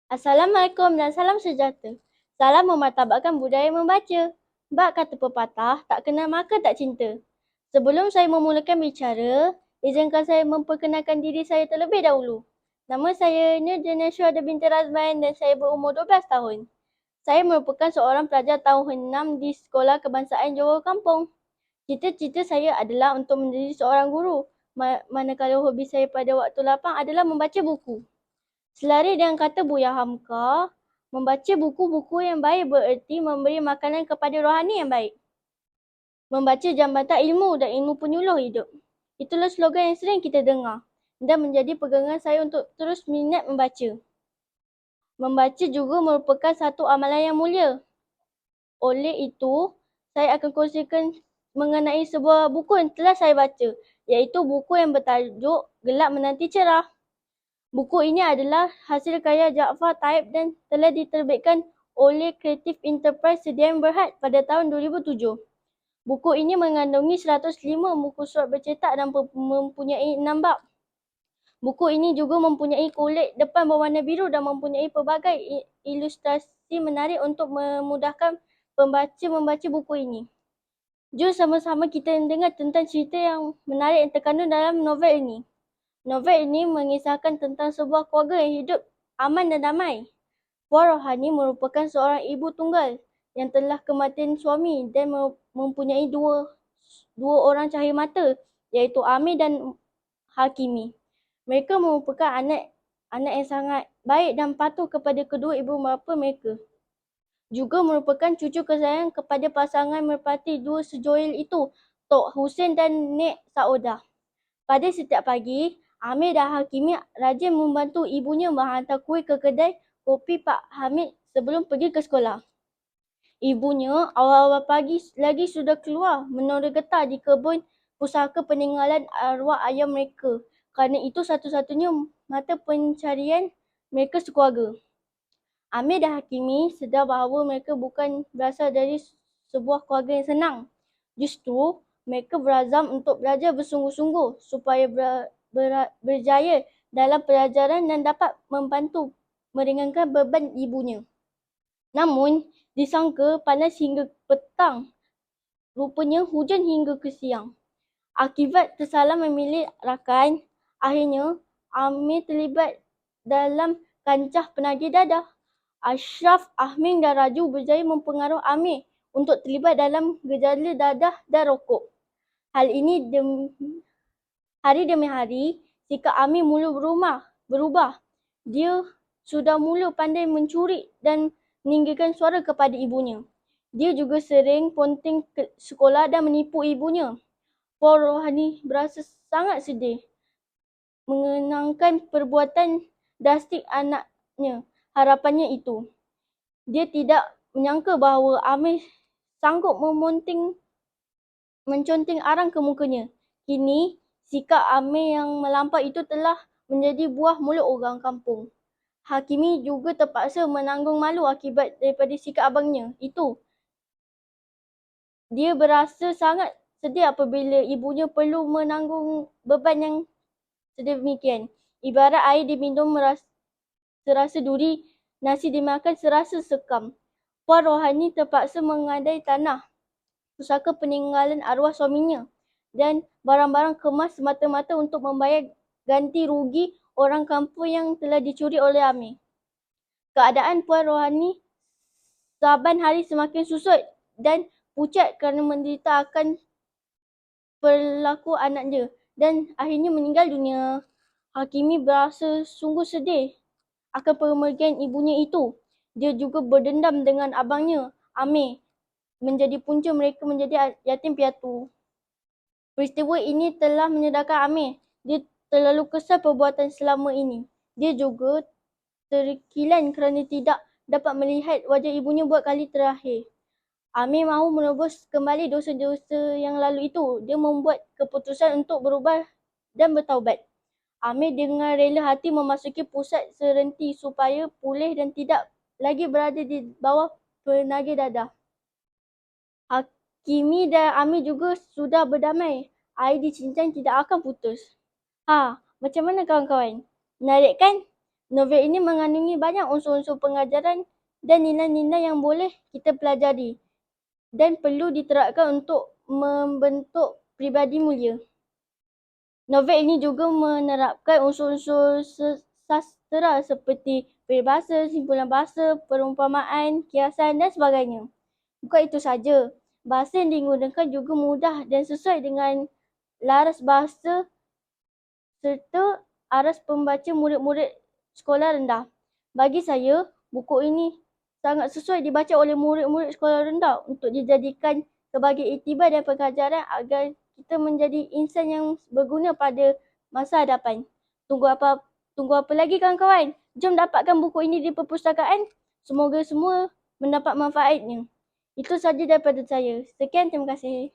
Assalamualaikum dan salam sejahtera. Salam memartabatkan budaya membaca. Bak kata pepatah, tak kenal maka tak cinta. Sebelum saya memulakan bicara, izinkan saya memperkenalkan diri saya terlebih dahulu. Nama saya Nurjana Syuhada binti Razman dan saya berumur 12 tahun. Saya merupakan seorang pelajar tahun 6 di Sekolah Kebangsaan Johor Kampung. Cita-cita saya adalah untuk menjadi seorang guru, manakala hobi saya pada waktu lapang adalah membaca buku. Selari dengan kata Buya Hamka, membaca buku-buku yang baik bererti memberi makanan kepada rohani yang baik. Membaca jambatan ilmu dan ilmu penyuluh hidup. Itulah slogan yang sering kita dengar dan menjadi pegangan saya untuk terus minat membaca. Membaca juga merupakan satu amalan yang mulia. Oleh itu, saya akan kongsikan mengenai sebuah buku yang telah saya baca, iaitu buku yang bertajuk Gelap Menanti Cerah. Buku ini adalah hasil karya Jaafar Taib dan telah diterbitkan oleh Creative Enterprise Sdn Berhad pada tahun 2007. Buku ini mengandungi 105 muka surat bercetak dan mempunyai 6 bab. Buku ini juga mempunyai kulit depan berwarna biru dan mempunyai pelbagai ilustrasi menarik untuk memudahkan pembaca membaca buku ini. Jom sama-sama kita dengar tentang cerita yang menarik yang terkandung dalam novel ini. Novel ini mengisahkan tentang sebuah keluarga yang hidup aman dan damai. Puan Rohani merupakan seorang ibu tunggal yang telah kematian suami dan mempunyai dua orang cahaya mata, iaitu Amir dan Hakimi. Mereka merupakan anak yang sangat baik dan patuh kepada kedua ibu bapa mereka. Juga merupakan cucu kesayangan kepada pasangan merpati dua sejoil itu, Tok Hussein dan Nek Saudah. Pada setiap pagi, Amir dan Hakimi rajin membantu ibunya menghantar kuih ke kedai kopi Pak Hamid sebelum pergi ke sekolah. Ibunya awal-awal pagi lagi sudah keluar menora getah di kebun pusaka peninggalan arwah ayah mereka. Kerana itu satu-satunya mata pencarian mereka sekeluarga. Amir dan Hakimi sedar bahawa mereka bukan berasal dari sebuah keluarga yang senang. Justru, mereka berazam untuk belajar bersungguh-sungguh supaya berjaya dalam pelajaran dan dapat membantu meringankan beban ibunya. Namun, disangka panas hingga petang. Rupanya hujan hingga ke siang. Akibat tersalah memilih rakan, akhirnya Amir terlibat dalam kancah penagih dadah. Ashraf, Ahming dan Raju berjaya mempengaruhi Amir untuk terlibat dalam gejala dadah dan rokok. Hal ini hari demi hari, sikap Amir mula berubah. Dia sudah mula pandai mencuri dan meninggikan suara kepada ibunya. Dia juga sering ponting ke sekolah dan menipu ibunya. Puan Rohani berasa sangat sedih mengenangkan perbuatan drastik anaknya. Harapannya itu. Dia tidak menyangka bahawa Amir sanggup menconting arang ke mukanya. Kini, sikap Amir yang melampau itu telah menjadi buah mulut orang kampung. Hakimi juga terpaksa menanggung malu akibat daripada sikap abangnya itu. Dia berasa sangat sedih apabila ibunya perlu menanggung beban yang sedemikian. Ibarat air diminum serasa duri, nasi dimakan serasa sekam. Puan Rohani terpaksa mengadai tanah pusaka peninggalan arwah suaminya dan barang-barang kemas semata-mata untuk membayar ganti rugi orang kampung yang telah dicuri oleh Amir. Keadaan Puan Rohani saban hari semakin susut dan pucat kerana menderita akan perilaku anaknya dan akhirnya meninggal dunia. Hakimi berasa sungguh sedih akan pemergian ibunya itu. Dia juga berdendam dengan abangnya, Amir, menjadi punca mereka menjadi yatim piatu. Peristiwa ini telah menyedarkan Amir. Dia terlalu kesal perbuatan selama ini. Dia juga terkilan kerana tidak dapat melihat wajah ibunya buat kali terakhir. Amir mahu menebus kembali dosa-dosa yang lalu itu. Dia membuat keputusan untuk berubah dan bertaubat. Amir dengan rela hati memasuki pusat serenti supaya pulih dan tidak lagi berada di bawah penagih dadah. Hakimi dan Amir juga sudah berdamai. Air di cincang tidak akan putus. Macam mana kawan-kawan? Menarik kan? Novel ini mengandungi banyak unsur-unsur pengajaran dan nilai-nilai yang boleh kita pelajari dan perlu diterapkan untuk membentuk pribadi mulia. Novel ini juga menerapkan unsur-unsur sastra seperti peribahasa, simpulan bahasa, perumpamaan, kiasan dan sebagainya. Bukan itu saja, bahasa yang digunakan juga mudah dan sesuai dengan laras bahasa serta aras pembaca murid-murid sekolah rendah. Bagi saya, buku ini sangat sesuai dibaca oleh murid-murid sekolah rendah untuk dijadikan sebagai iktibar dan pengajaran agar kita menjadi insan yang berguna pada masa hadapan. Tunggu apa lagi kawan-kawan? Jom dapatkan buku ini di perpustakaan. Semoga semua mendapat manfaatnya. Itu saja daripada saya. Sekian, terima kasih.